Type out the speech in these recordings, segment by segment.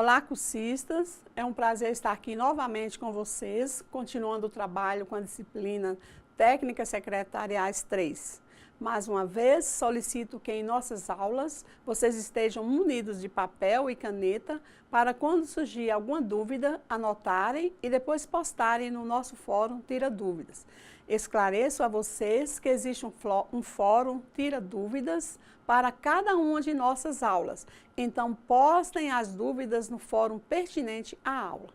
Olá, cursistas! É um prazer estar aqui novamente com vocês, continuando o trabalho com a disciplina Técnicas Secretariais 3. Mais uma vez, solicito que em nossas aulas vocês estejam munidos de papel e caneta para quando surgir alguma dúvida, anotarem e depois postarem no nosso fórum Tira Dúvidas. Esclareço a vocês que existe um fórum Tira Dúvidas para cada uma de nossas aulas. Então, postem as dúvidas no fórum pertinente à aula.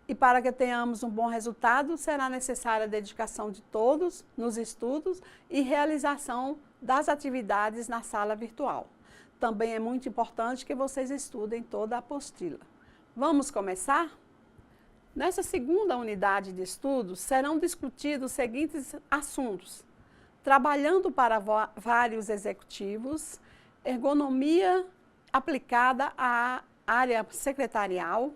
E para que tenhamos um bom resultado, será necessária a dedicação de todos nos estudos e realização das atividades na sala virtual. Também é muito importante que vocês estudem toda a apostila. Vamos começar? Nessa segunda unidade de estudos, serão discutidos os seguintes assuntos: trabalhando para vários executivos, ergonomia aplicada à área secretarial,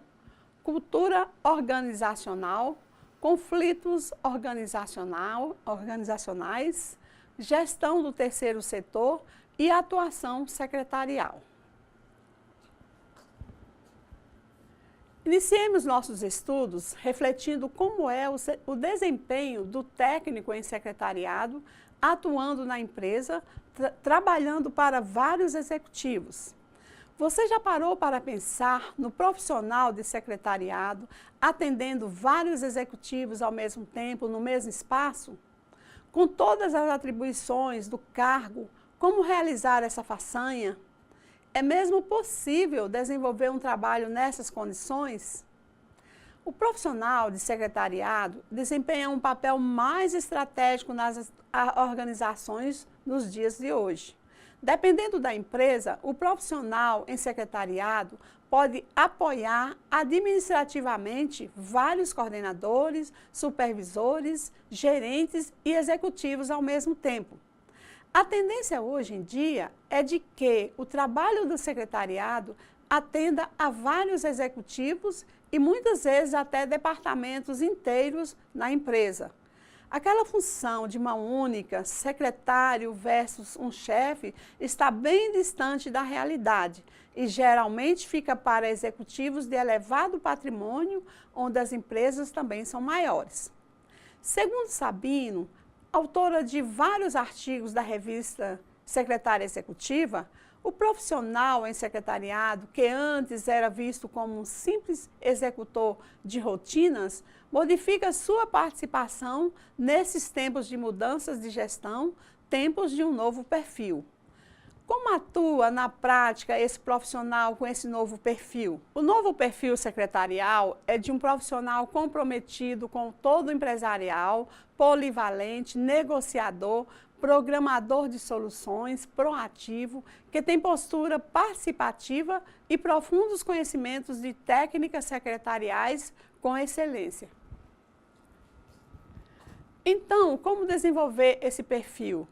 cultura organizacional, conflitos organizacionais, gestão do terceiro setor e atuação secretarial. Iniciemos nossos estudos refletindo como é o desempenho do técnico em secretariado, atuando na empresa, trabalhando para vários executivos. Você já parou para pensar no profissional de secretariado, atendendo vários executivos ao mesmo tempo, no mesmo espaço? Com todas as atribuições do cargo, como realizar essa façanha? É mesmo possível desenvolver um trabalho nessas condições? O profissional de secretariado desempenha um papel mais estratégico nas organizações nos dias de hoje. Dependendo da empresa, o profissional em secretariado pode apoiar administrativamente vários coordenadores, supervisores, gerentes e executivos ao mesmo tempo. A tendência hoje em dia é de que o trabalho do secretariado atenda a vários executivos e muitas vezes até departamentos inteiros na empresa. Aquela função de mão única, secretário versus um chefe, está bem distante da realidade e geralmente fica para executivos de elevado patrimônio, onde as empresas também são maiores. Segundo Sabino, autora de vários artigos da revista Secretária Executiva, o profissional em secretariado, que antes era visto como um simples executor de rotinas, modifica sua participação nesses tempos de mudanças de gestão, tempos de um novo perfil. Como atua na prática esse profissional com esse novo perfil? O novo perfil secretarial é de um profissional comprometido com todo o empresarial, polivalente, negociador, programador de soluções, proativo, que tem postura participativa e profundos conhecimentos de técnicas secretariais com excelência. Então, como desenvolver esse perfil?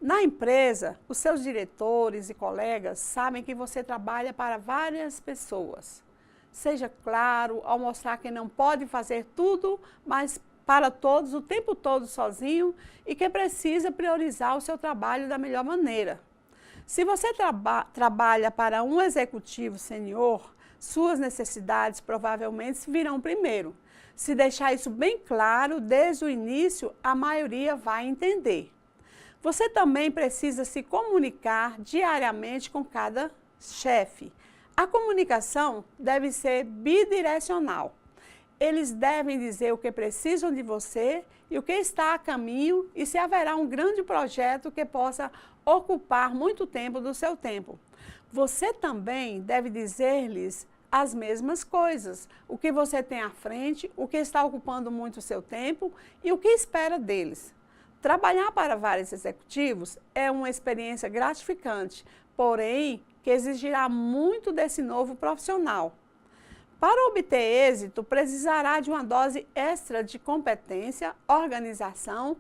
Na empresa, os seus diretores e colegas sabem que você trabalha para várias pessoas. Seja claro ao mostrar que não pode fazer tudo, mas para todos o tempo todo sozinho e que precisa priorizar o seu trabalho da melhor maneira. Se você trabalha para um executivo sênior, suas necessidades provavelmente virão primeiro. Se deixar isso bem claro desde o início, a maioria vai entender. Você também precisa se comunicar diariamente com cada chefe. A comunicação deve ser bidirecional. Eles devem dizer o que precisam de você e o que está a caminho e se haverá um grande projeto que possa ocupar muito tempo do seu tempo. Você também deve dizer-lhes as mesmas coisas, o que você tem à frente, o que está ocupando muito o seu tempo e o que espera deles. Trabalhar para vários executivos é uma experiência gratificante, porém que exigirá muito desse novo profissional. Para obter êxito, precisará de uma dose extra de competência, organização,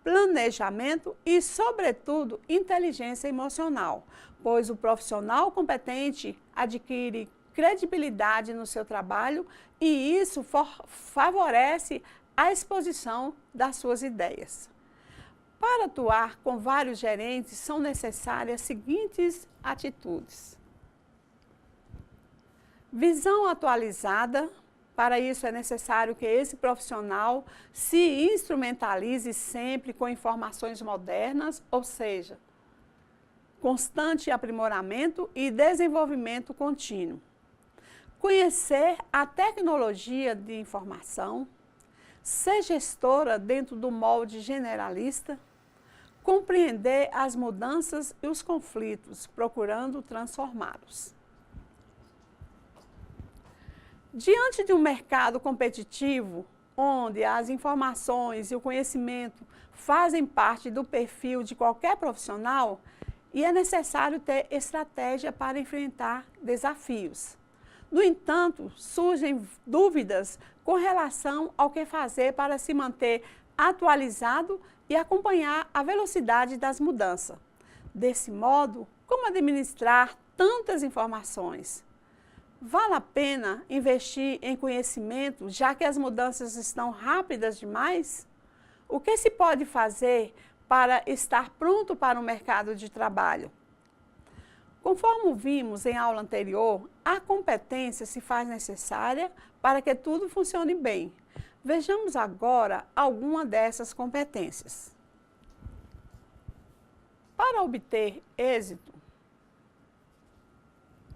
planejamento e, sobretudo, inteligência emocional, pois o profissional competente adquire credibilidade no seu trabalho e isso favorece a exposição das suas ideias. Para atuar com vários gerentes, são necessárias as seguintes atitudes: Visão atualizada. Para isso, é necessário que esse profissional se instrumentalize sempre com informações modernas, ou seja, constante aprimoramento e desenvolvimento contínuo. Conhecer a tecnologia de informação, ser gestora dentro do molde generalista, compreender as mudanças e os conflitos, procurando transformá-los. Diante de um mercado competitivo, onde as informações e o conhecimento fazem parte do perfil de qualquer profissional, e é necessário ter estratégia para enfrentar desafios. No entanto, surgem dúvidas com relação ao que fazer para se manter atualizado e acompanhar a velocidade das mudanças. Desse modo, como administrar tantas informações? Vale a pena investir em conhecimento, já que as mudanças estão rápidas demais? O que se pode fazer para estar pronto para o mercado de trabalho? Conforme vimos em aula anterior, a competência se faz necessária para que tudo funcione bem. Vejamos agora alguma dessas competências. Para obter êxito,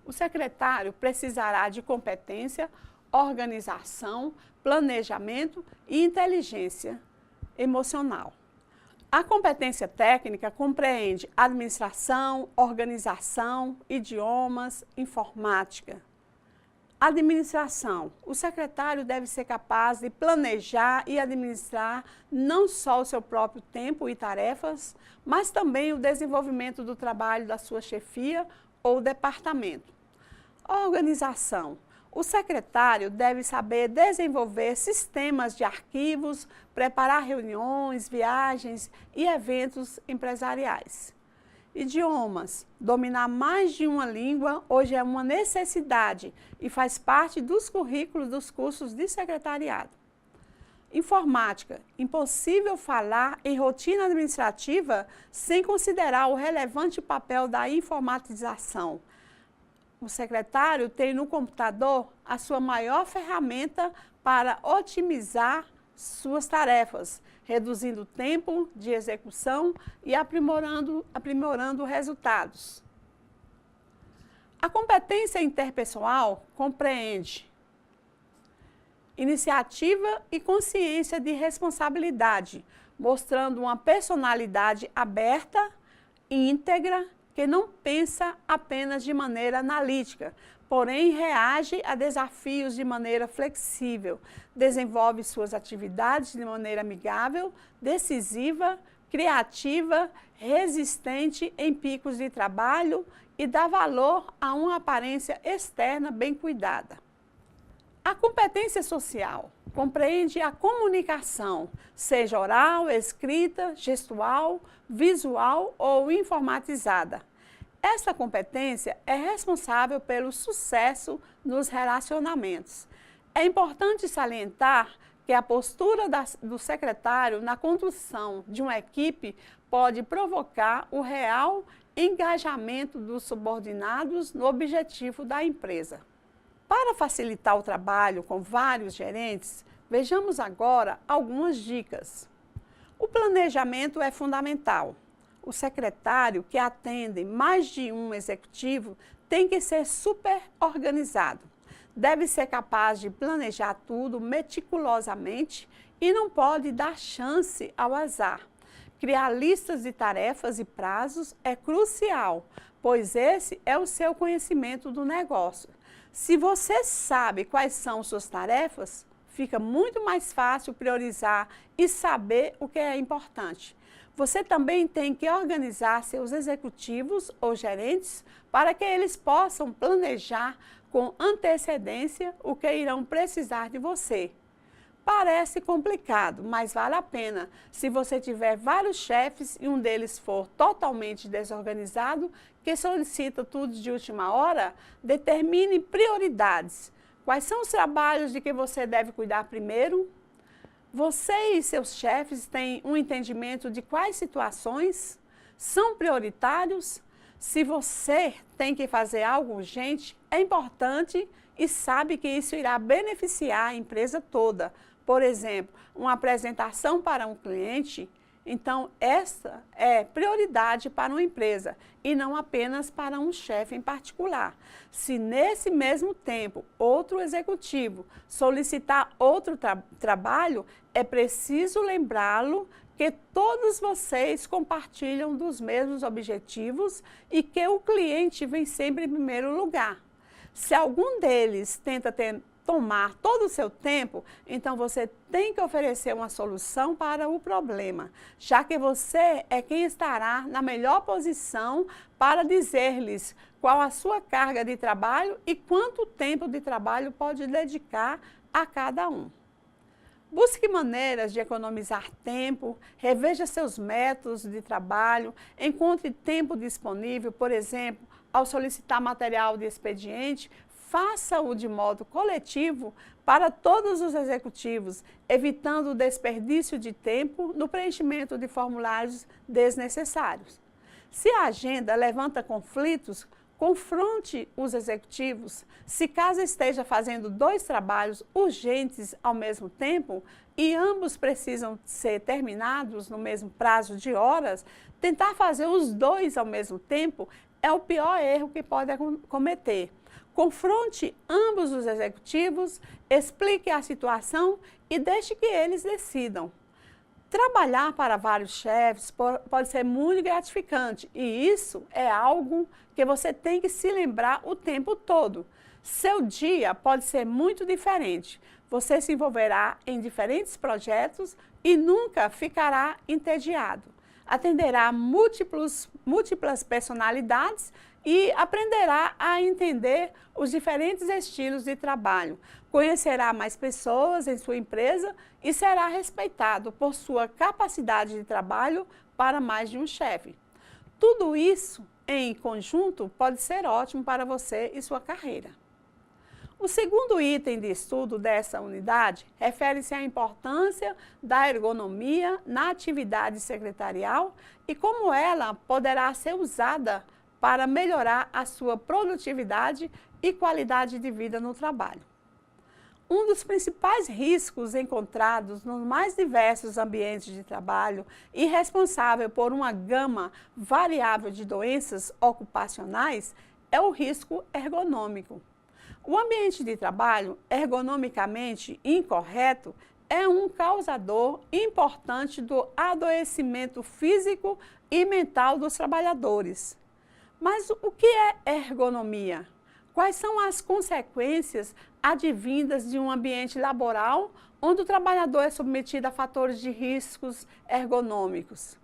o secretário precisará de competência, organização, planejamento e inteligência emocional. A competência técnica compreende administração, organização, idiomas, informática. Administração. O secretário deve ser capaz de planejar e administrar não só o seu próprio tempo e tarefas, mas também o desenvolvimento do trabalho da sua chefia ou departamento. Organização. O secretário deve saber desenvolver sistemas de arquivos, preparar reuniões, viagens e eventos empresariais. Idiomas. Dominar mais de uma língua hoje é uma necessidade e faz parte dos currículos dos cursos de secretariado. Informática. Impossível falar em rotina administrativa sem considerar o relevante papel da informatização. O secretário tem no computador a sua maior ferramenta para otimizar suas tarefas, reduzindo o tempo de execução e aprimorando resultados. A competência interpessoal compreende iniciativa e consciência de responsabilidade, mostrando uma personalidade aberta, íntegra, que não pensa apenas de maneira analítica, porém reage a desafios de maneira flexível, desenvolve suas atividades de maneira amigável, decisiva, criativa, resistente em picos de trabalho e dá valor a uma aparência externa bem cuidada. A competência social compreende a comunicação, seja oral, escrita, gestual, visual ou informatizada. Essa competência é responsável pelo sucesso nos relacionamentos. É importante salientar que a postura do secretário na condução de uma equipe pode provocar o real engajamento dos subordinados no objetivo da empresa. Para facilitar o trabalho com vários gerentes, vejamos agora algumas dicas. O planejamento é fundamental. O secretário que atende mais de um executivo tem que ser super organizado. Deve ser capaz de planejar tudo meticulosamente e não pode dar chance ao azar. Criar listas de tarefas e prazos é crucial, pois esse é o seu conhecimento do negócio. Se você sabe quais são suas tarefas, fica muito mais fácil priorizar e saber o que é importante. Você também tem que organizar seus executivos ou gerentes para que eles possam planejar com antecedência o que irão precisar de você. Parece complicado, mas vale a pena. Se você tiver vários chefes e um deles for totalmente desorganizado, que solicita tudo de última hora, determine prioridades. Quais são os trabalhos de que você deve cuidar primeiro? Você e seus chefes têm um entendimento de quais situações são prioritários? Se você tem que fazer algo urgente, é importante e sabe que isso irá beneficiar a empresa toda. Por exemplo, uma apresentação para um cliente, então essa é prioridade para uma empresa e não apenas para um chefe em particular. Se nesse mesmo tempo outro executivo solicitar outro trabalho, é preciso lembrá-lo que todos vocês compartilham dos mesmos objetivos e que o cliente vem sempre em primeiro lugar. Se algum deles tenta tomar todo o seu tempo, então você tem que oferecer uma solução para o problema, já que você é quem estará na melhor posição para dizer-lhes qual a sua carga de trabalho e quanto tempo de trabalho pode dedicar a cada um. Busque maneiras de economizar tempo, reveja seus métodos de trabalho, encontre tempo disponível, por exemplo, ao solicitar material de expediente, faça-o de modo coletivo para todos os executivos, evitando o desperdício de tempo no preenchimento de formulários desnecessários. Se a agenda levanta conflitos, confronte os executivos. Se caso esteja fazendo 2 trabalhos urgentes ao mesmo tempo e ambos precisam ser terminados no mesmo prazo de horas, tentar fazer os 2 ao mesmo tempo é o pior erro que pode cometer. Confronte ambos os executivos, explique a situação e deixe que eles decidam. Trabalhar para vários chefes pode ser muito gratificante e isso é algo que você tem que se lembrar o tempo todo. Seu dia pode ser muito diferente. Você se envolverá em diferentes projetos e nunca ficará entediado. Atenderá múltiplas personalidades e aprenderá a entender os diferentes estilos de trabalho. Conhecerá mais pessoas em sua empresa e será respeitado por sua capacidade de trabalho para mais de um chefe. Tudo isso, em conjunto, pode ser ótimo para você e sua carreira. O segundo item de estudo dessa unidade refere-se à importância da ergonomia na atividade secretarial e como ela poderá ser usada para melhorar a sua produtividade e qualidade de vida no trabalho. Um dos principais riscos encontrados nos mais diversos ambientes de trabalho e responsável por uma gama variável de doenças ocupacionais é o risco ergonômico. O ambiente de trabalho ergonomicamente incorreto é um causador importante do adoecimento físico e mental dos trabalhadores. Mas o que é ergonomia? Quais são as consequências advindas de um ambiente laboral onde o trabalhador é submetido a fatores de riscos ergonômicos?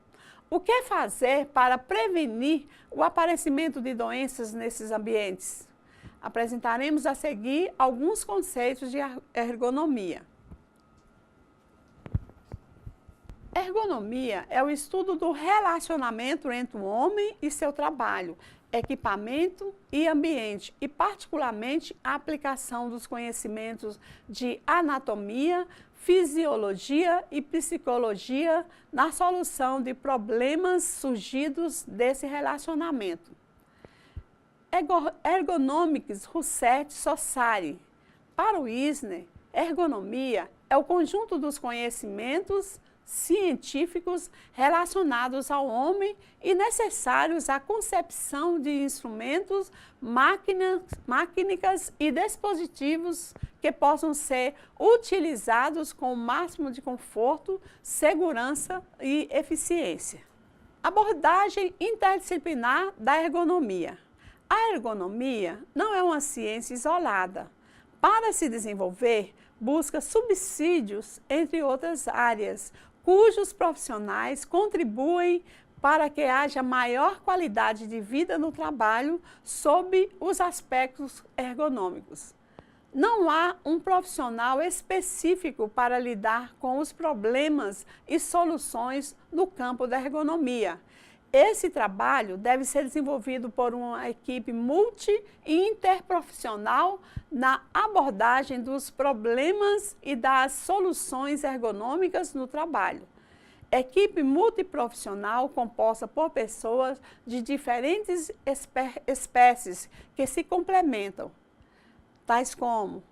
O que fazer para prevenir o aparecimento de doenças nesses ambientes? Apresentaremos a seguir alguns conceitos de ergonomia. Ergonomia é o estudo do relacionamento entre o homem e seu trabalho, equipamento e ambiente, e particularmente a aplicação dos conhecimentos de anatomia, fisiologia e psicologia na solução de problemas surgidos desse relacionamento. Ergonomics Research Society. Para o Wisner, ergonomia é o conjunto dos conhecimentos científicos relacionados ao homem e necessários à concepção de instrumentos, máquinas e dispositivos que possam ser utilizados com o máximo de conforto, segurança e eficiência. Abordagem interdisciplinar da ergonomia. A ergonomia não é uma ciência isolada. Para se desenvolver, busca subsídios entre outras áreas, cujos profissionais contribuem para que haja maior qualidade de vida no trabalho sob os aspectos ergonômicos. Não há um profissional específico para lidar com os problemas e soluções no campo da ergonomia. Esse trabalho deve ser desenvolvido por uma equipe multi- e interprofissional na abordagem dos problemas e das soluções ergonômicas no trabalho. Equipe multiprofissional composta por pessoas de diferentes espécies que se complementam, tais como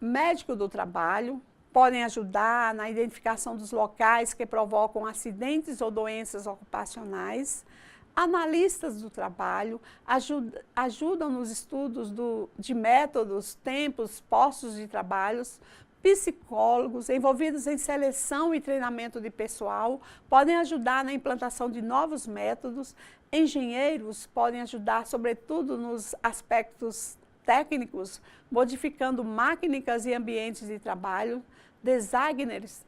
médico do trabalho, podem ajudar na identificação dos locais que provocam acidentes ou doenças ocupacionais. Analistas do trabalho ajudam nos estudos de métodos, tempos, postos de trabalhos. Psicólogos envolvidos em seleção e treinamento de pessoal podem ajudar na implantação de novos métodos. Engenheiros podem ajudar, sobretudo, nos aspectos técnicos, modificando máquinas e ambientes de trabalho. Designers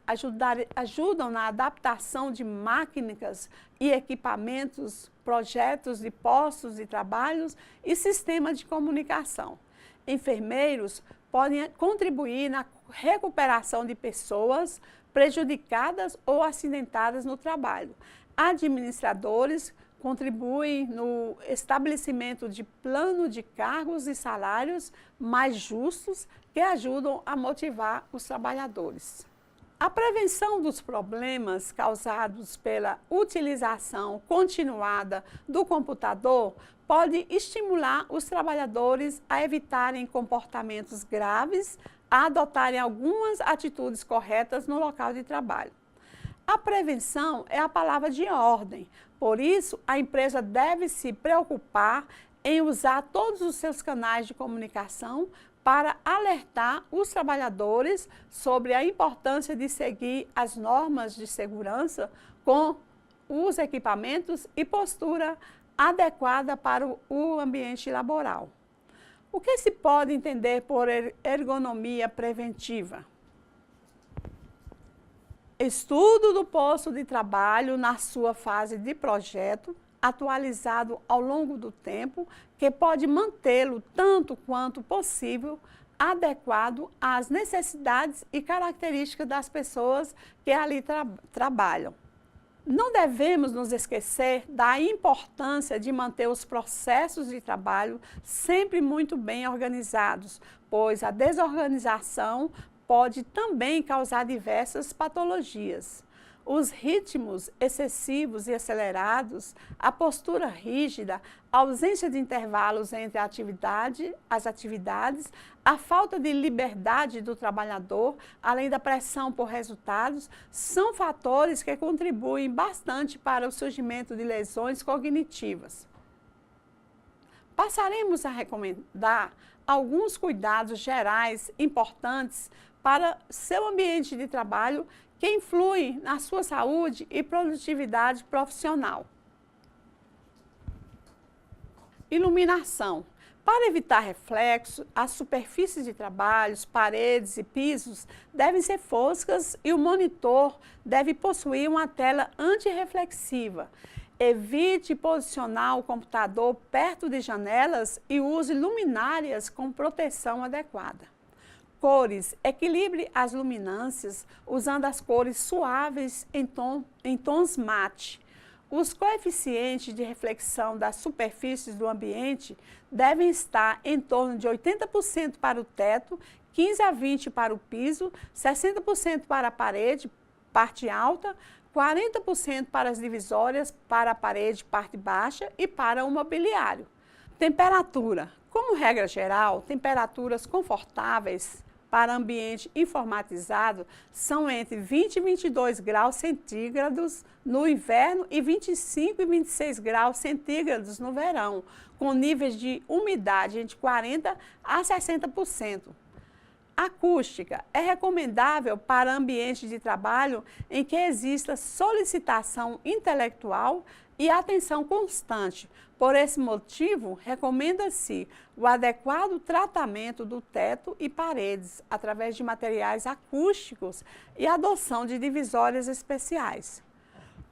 ajudam na adaptação de máquinas e equipamentos, projetos de postos de trabalho e sistemas de comunicação. Enfermeiros podem contribuir na recuperação de pessoas prejudicadas ou acidentadas no trabalho. Administradores contribuem no estabelecimento de plano de cargos e salários mais justos que ajudam a motivar os trabalhadores. A prevenção dos problemas causados pela utilização continuada do computador pode estimular os trabalhadores a evitarem comportamentos graves, a adotarem algumas atitudes corretas no local de trabalho. A prevenção é a palavra de ordem, por isso a empresa deve se preocupar em usar todos os seus canais de comunicação para alertar os trabalhadores sobre a importância de seguir as normas de segurança com os equipamentos e postura adequada para o ambiente laboral. O que se pode entender por ergonomia preventiva? Estudo do posto de trabalho na sua fase de projeto, atualizado ao longo do tempo, que pode mantê-lo tanto quanto possível adequado às necessidades e características das pessoas que ali trabalham. Não devemos nos esquecer da importância de manter os processos de trabalho sempre muito bem organizados, pois a desorganização pode também causar diversas patologias. Os ritmos excessivos e acelerados, a postura rígida, a ausência de intervalos entre as atividades, a falta de liberdade do trabalhador, além da pressão por resultados, são fatores que contribuem bastante para o surgimento de lesões cognitivas. Passaremos a recomendar alguns cuidados gerais importantes para seu ambiente de trabalho que influem na sua saúde e produtividade profissional. Iluminação. Para evitar reflexo, as superfícies de trabalho, paredes e pisos devem ser foscas e o monitor deve possuir uma tela antirreflexiva. Evite posicionar o computador perto de janelas e use luminárias com proteção adequada. Cores. Equilibre as luminâncias usando as cores suaves em tons mate. Os coeficientes de reflexão das superfícies do ambiente devem estar em torno de 80% para o teto, 15% a 20% para o piso, 60% para a parede, parte alta, 40% para as divisórias, para a parede, parte baixa e para o mobiliário. Temperatura. Como regra geral, temperaturas confortáveis para ambiente informatizado são entre 20 e 22 graus centígrados no inverno e 25 e 26 graus centígrados no verão, com níveis de umidade entre 40% a 60%. Acústica. É recomendável para ambientes de trabalho em que exista solicitação intelectual e atenção constante. Por esse motivo, recomenda-se o adequado tratamento do teto e paredes através de materiais acústicos e a adoção de divisórias especiais.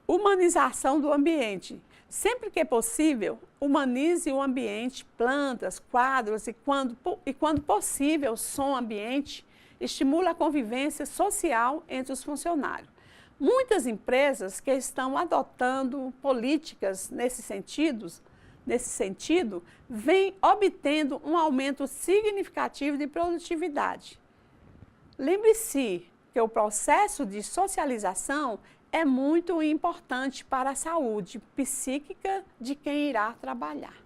Humanização do ambiente. Sempre que possível, humanize o ambiente, plantas, quadros e quando possível, som ambiente, estimula a convivência social entre os funcionários. Muitas empresas que estão adotando políticas nesse sentido, vêm obtendo um aumento significativo de produtividade. Lembre-se porque o processo de socialização é muito importante para a saúde psíquica de quem irá trabalhar.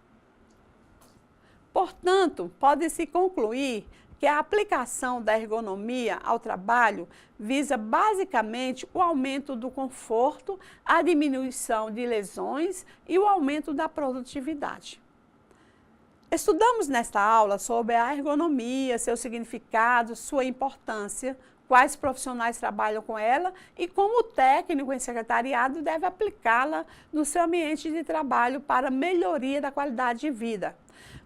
Portanto, pode-se concluir que a aplicação da ergonomia ao trabalho visa basicamente o aumento do conforto, a diminuição de lesões e o aumento da produtividade. Estudamos nesta aula sobre a ergonomia, seu significado, sua importância, quais profissionais trabalham com ela e como o técnico em secretariado deve aplicá-la no seu ambiente de trabalho para melhoria da qualidade de vida.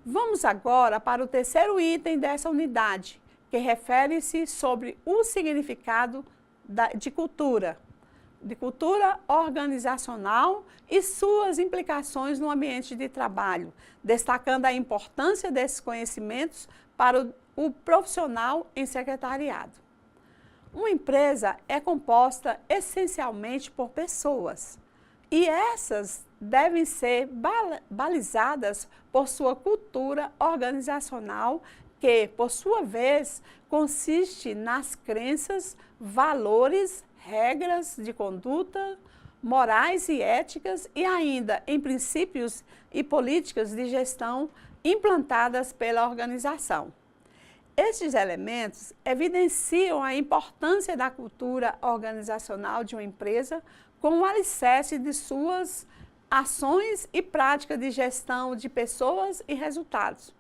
Vamos agora para o terceiro item dessa unidade, que refere-se sobre o significado de cultura organizacional e suas implicações no ambiente de trabalho, destacando a importância desses conhecimentos para o profissional em secretariado. Uma empresa é composta essencialmente por pessoas, e essas devem ser balizadas por sua cultura organizacional, que, por sua vez, consiste nas crenças, valores, regras de conduta, morais e éticas e ainda em princípios e políticas de gestão implantadas pela organização. Estes elementos evidenciam a importância da cultura organizacional de uma empresa como o alicerce de suas ações e práticas de gestão de pessoas e resultados.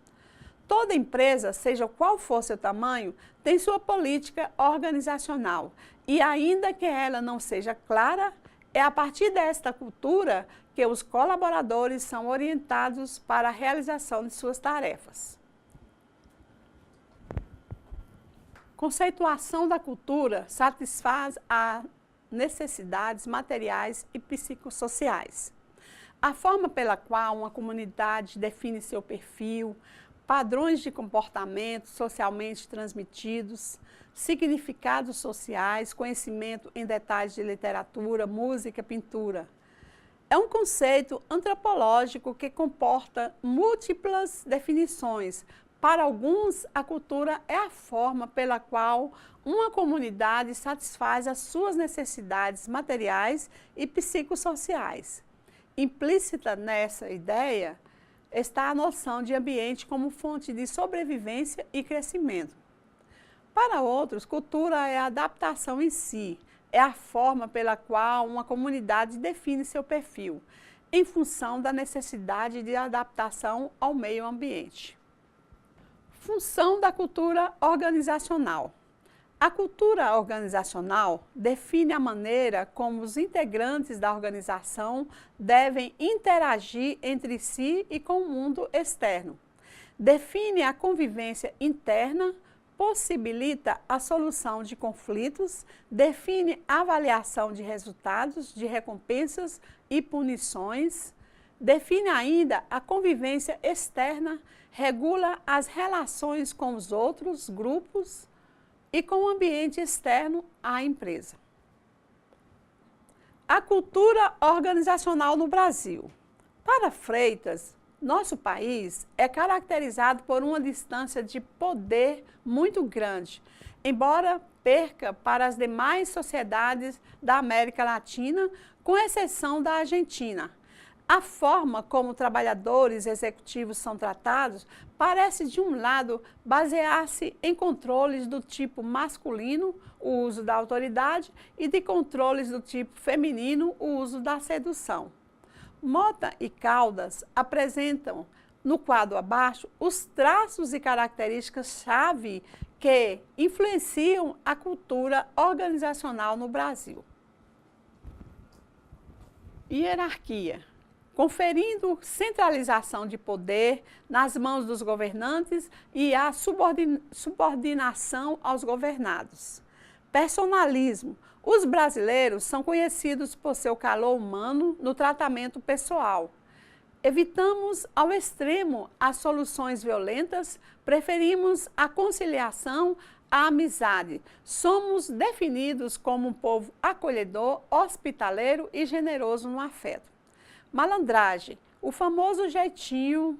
Toda empresa, seja qual for seu tamanho, tem sua política organizacional e, ainda que ela não seja clara, é a partir desta cultura que os colaboradores são orientados para a realização de suas tarefas. Conceituação da cultura satisfaz as necessidades materiais e psicossociais. A forma pela qual uma comunidade define seu perfil, padrões de comportamento socialmente transmitidos, significados sociais, conhecimento em detalhes de literatura, música, pintura. É um conceito antropológico que comporta múltiplas definições. Para alguns, a cultura é a forma pela qual uma comunidade satisfaz as suas necessidades materiais e psicossociais. Implícita nessa ideia está a noção de ambiente como fonte de sobrevivência e crescimento. Para outros, cultura é a adaptação em si, é a forma pela qual uma comunidade define seu perfil, em função da necessidade de adaptação ao meio ambiente. Função da cultura organizacional. A cultura organizacional define a maneira como os integrantes da organização devem interagir entre si e com o mundo externo. Define a convivência interna, possibilita a solução de conflitos, define a avaliação de resultados, de recompensas e punições, define ainda a convivência externa, regula as relações com os outros grupos e com o ambiente externo à empresa. A cultura organizacional no Brasil. Para Freitas, nosso país é caracterizado por uma distância de poder muito grande, embora perca para as demais sociedades da América Latina, com exceção da Argentina. A forma como trabalhadores executivos são tratados parece, de um lado, basear-se em controles do tipo masculino, o uso da autoridade, e de controles do tipo feminino, o uso da sedução. Mota e Caldas apresentam, no quadro abaixo, os traços e características-chave que influenciam a cultura organizacional no Brasil. Hierarquia. Conferindo centralização de poder nas mãos dos governantes e a subordinação aos governados. Personalismo. Os brasileiros são conhecidos por seu calor humano no tratamento pessoal. Evitamos ao extremo as soluções violentas, preferimos a conciliação à amizade. Somos definidos como um povo acolhedor, hospitaleiro e generoso no afeto. Malandragem, o famoso jeitinho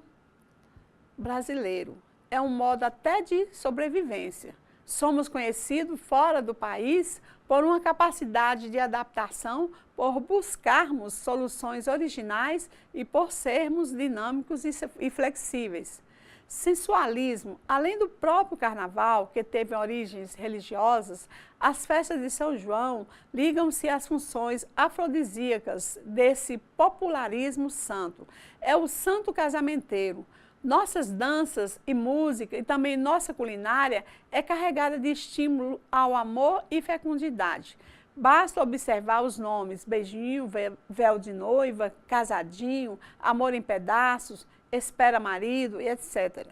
brasileiro, é um modo até de sobrevivência. Somos conhecidos fora do país por uma capacidade de adaptação, por buscarmos soluções originais e por sermos dinâmicos e flexíveis. Sensualismo, além do próprio carnaval, que teve origens religiosas, as festas de São João ligam-se às funções afrodisíacas desse popularismo santo. É o santo casamenteiro. Nossas danças e música e também nossa culinária é carregada de estímulo ao amor e fecundidade. Basta observar os nomes beijinho, véu de noiva, casadinho, amor em pedaços, espera marido e etc.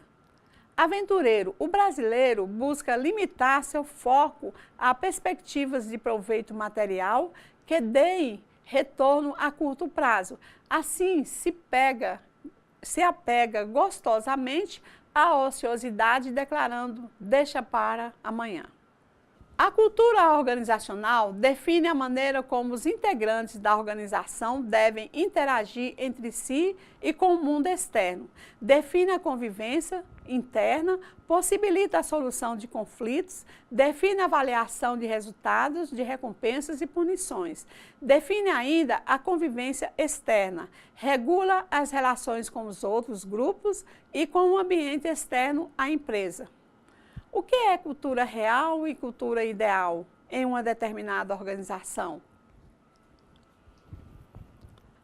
Aventureiro, o brasileiro busca limitar seu foco a perspectivas de proveito material que deem retorno a curto prazo. Assim, se apega gostosamente à ociosidade, declarando: deixa para amanhã. A cultura organizacional define a maneira como os integrantes da organização devem interagir entre si e com o mundo externo. Define a convivência interna, possibilita a solução de conflitos, define a avaliação de resultados, de recompensas e punições. Define ainda a convivência externa, regula as relações com os outros grupos e com o ambiente externo à empresa. O que é cultura real e cultura ideal em uma determinada organização?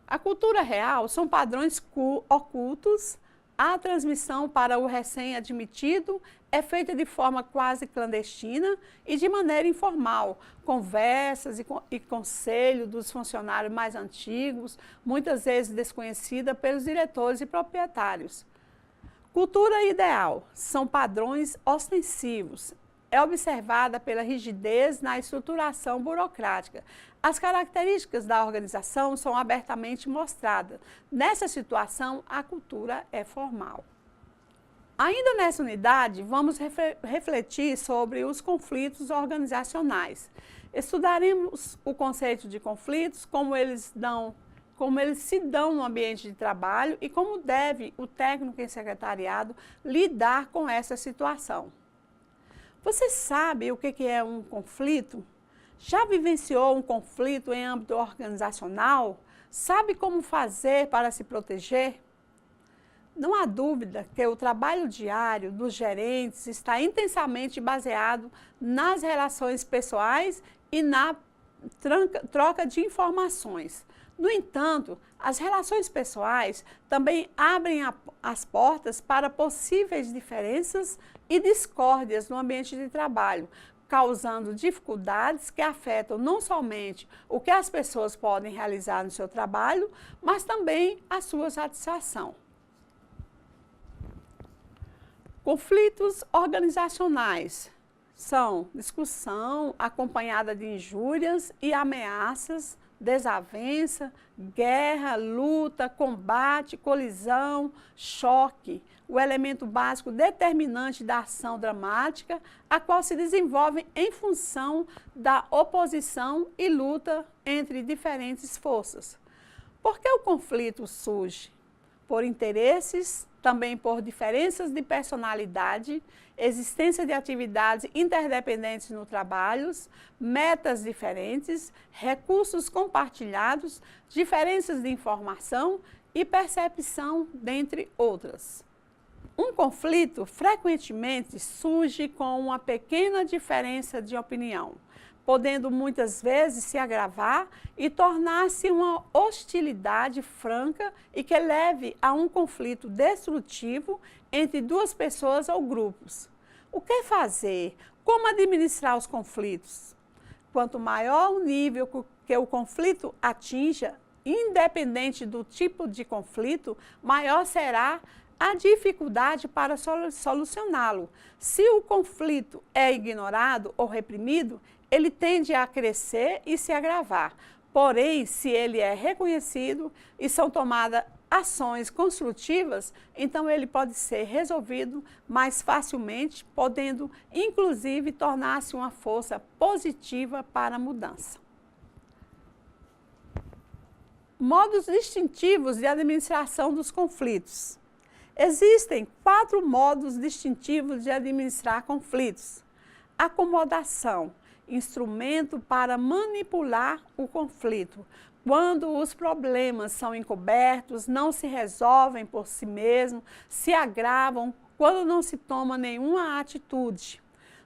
A cultura real são padrões ocultos. A transmissão para o recém-admitido é feita de forma quase clandestina e de maneira informal. Conversas e conselho dos funcionários mais antigos, muitas vezes desconhecida pelos diretores e proprietários. Cultura ideal são padrões ostensivos. É observada pela rigidez na estruturação burocrática. As características da organização são abertamente mostradas. Nessa situação, a cultura é formal. Ainda nessa unidade, vamos refletir sobre os conflitos organizacionais. Estudaremos o conceito de conflitos, como eles se dão no ambiente de trabalho e como deve o técnico em secretariado lidar com essa situação. Você sabe o que é um conflito? Já vivenciou um conflito em âmbito organizacional? Sabe como fazer para se proteger? Não há dúvida que o trabalho diário dos gerentes está intensamente baseado nas relações pessoais e na troca de informações. No entanto, as relações pessoais também abrem as portas para possíveis diferenças e discórdias no ambiente de trabalho, causando dificuldades que afetam não somente o que as pessoas podem realizar no seu trabalho, mas também a sua satisfação. Conflitos organizacionais são discussão acompanhada de injúrias e ameaças, desavença, guerra, luta, combate, colisão, choque, o elemento básico determinante da ação dramática, a qual se desenvolve em função da oposição e luta entre diferentes forças. Por que o conflito surge? Por interesses, também por diferenças de personalidade, existência de atividades interdependentes no trabalho, metas diferentes, recursos compartilhados, diferenças de informação e percepção, dentre outras. Um conflito frequentemente surge com uma pequena diferença de opinião, podendo muitas vezes se agravar e tornar-se uma hostilidade franca e que leve a um conflito destrutivo entre duas pessoas ou grupos. O que fazer? Como administrar os conflitos? Quanto maior o nível que o conflito atinja, independente do tipo de conflito, maior será a dificuldade para solucioná-lo. Se o conflito é ignorado ou reprimido, ele tende a crescer e se agravar. Porém, se ele é reconhecido e são tomadas ações construtivas, então ele pode ser resolvido mais facilmente, podendo inclusive tornar-se uma força positiva para a mudança. Modos distintivos de administração dos conflitos. Existem 4 modos distintivos de administrar conflitos. Acomodação, instrumento para manipular o conflito. Quando os problemas são encobertos, não se resolvem por si mesmos, se agravam quando não se toma nenhuma atitude.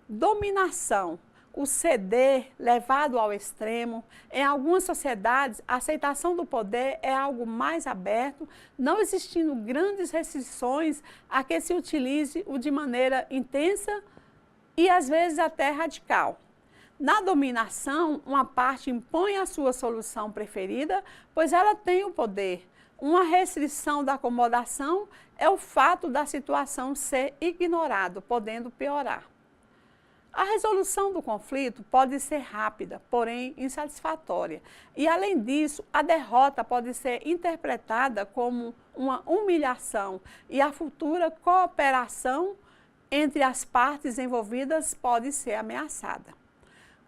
Dominação, o ceder levado ao extremo. Em algumas sociedades, a aceitação do poder é algo mais aberto, não existindo grandes restrições a que se utilize o de maneira intensa e às vezes até radical. Na dominação, uma parte impõe a sua solução preferida, pois ela tem o poder. Uma restrição da acomodação é o fato da situação ser ignorado, podendo piorar. A resolução do conflito pode ser rápida, porém insatisfatória. E, além disso, a derrota pode ser interpretada como uma humilhação e a futura cooperação entre as partes envolvidas pode ser ameaçada.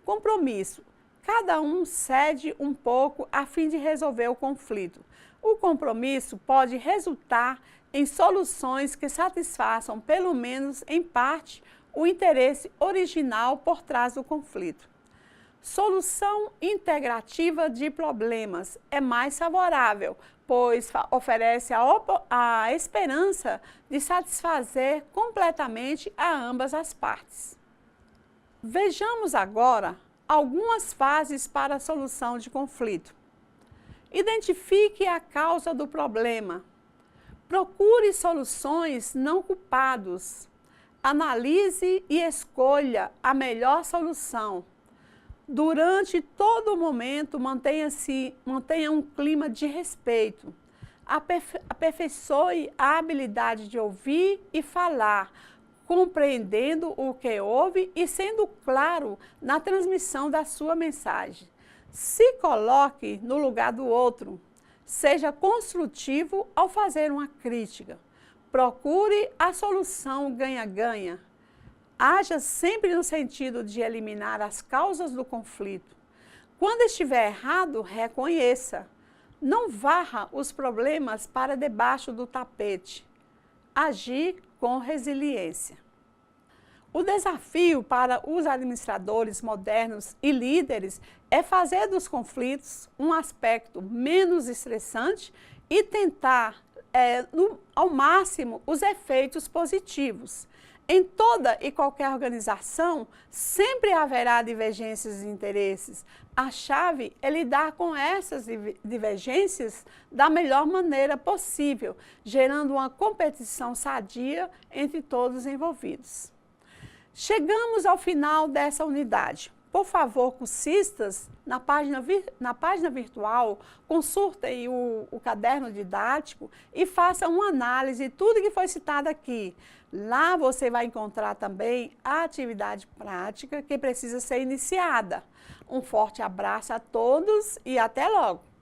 Compromisso. Cada um cede um pouco a fim de resolver o conflito. O compromisso pode resultar em soluções que satisfaçam, pelo menos em parte, o interesse original por trás do conflito. Solução integrativa de problemas é mais favorável, pois oferece a esperança de satisfazer completamente a ambas as partes. Vejamos agora algumas fases para a solução de conflito. Identifique a causa do problema. Procure soluções não culpados. Analise e escolha a melhor solução. Durante todo o momento, mantenha um clima de respeito. Aperfeiçoe a habilidade de ouvir e falar, compreendendo o que ouve e sendo claro na transmissão da sua mensagem. Se coloque no lugar do outro. Seja construtivo ao fazer uma crítica. Procure a solução ganha-ganha. Haja sempre no sentido de eliminar as causas do conflito. Quando estiver errado, reconheça. Não varra os problemas para debaixo do tapete. Agir com resiliência. O desafio para os administradores modernos e líderes é fazer dos conflitos um aspecto menos estressante e tentar, ao máximo, os efeitos positivos. Em toda e qualquer organização, sempre haverá divergências de interesses. A chave é lidar com essas divergências da melhor maneira possível, gerando uma competição sadia entre todos os envolvidos. Chegamos ao final dessa unidade. Por favor, cursistas, na página virtual, consultem o caderno didático e façam uma análise de tudo que foi citado aqui. Lá você vai encontrar também a atividade prática que precisa ser iniciada. Um forte abraço a todos e até logo!